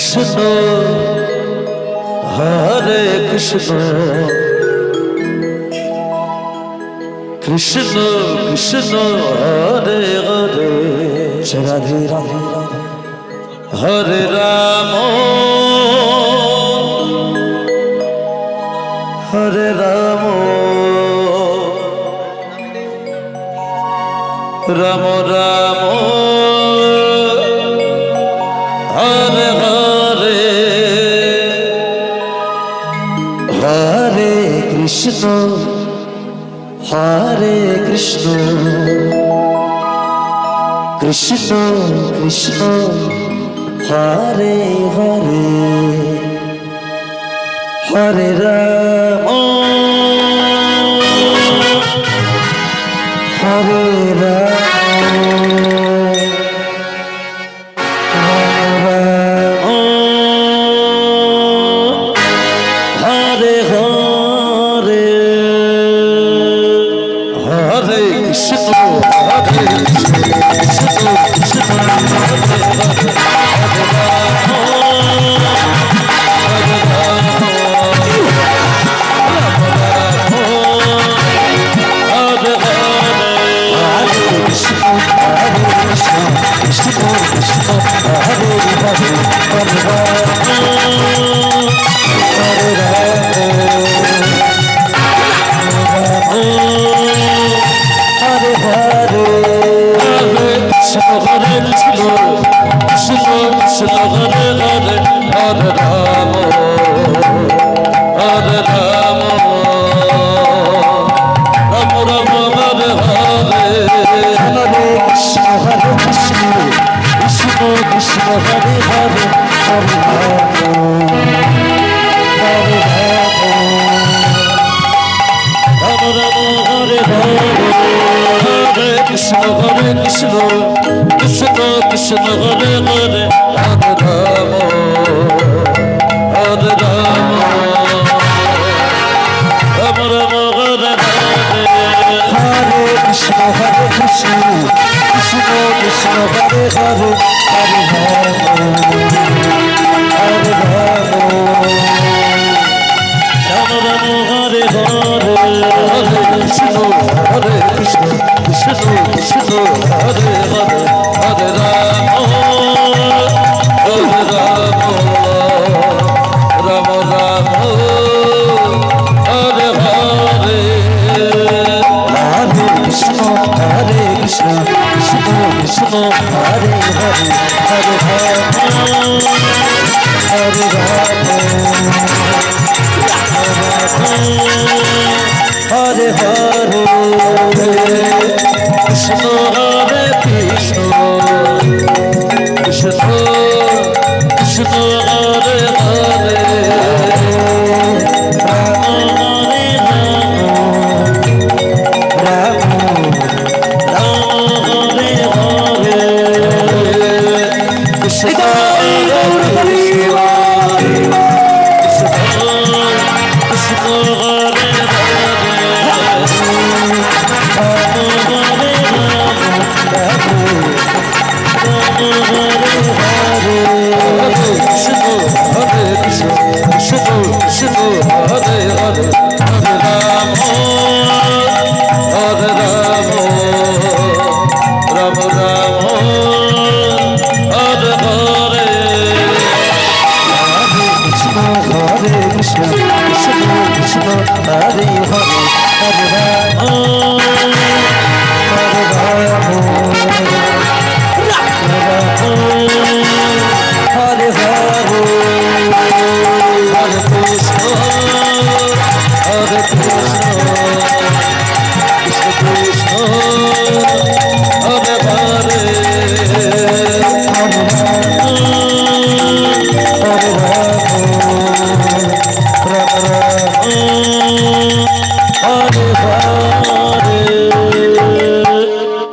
Krishna Hare Krishna Krishna Krishna Hare Hare Radhe Radhe Radhe Hare Ram Hare Ram Ram Ram Hare Hare Hare Krishna Hare Krishna Krishna Krishna Hare Hare Hare Ram Hare Ram Hare Hare Hare Krishna Hare Krishna Krishna Krishna Krishna Krishna Hare Hare Hare Rama Hare Rama Rama Rama Hare Hare Hare Krishna Krishna Krishna Hare Hare Hare Rama Hare Rama Rama Rama Hare Hare Hare Krishna Krishna Krishna Krishna Hare Hare Hare Rama Hare Rama Rama Rama Hare Hare Hare Krishna Krishna Krishna Hare Hare Hare Rama Hare Rama Hare Hare Krishna Hare Krishna Krishna Krishna Hare Hare Rama Hare Rama Rama Hare Hare Krishna Hare Krishna Krishna Hare Hare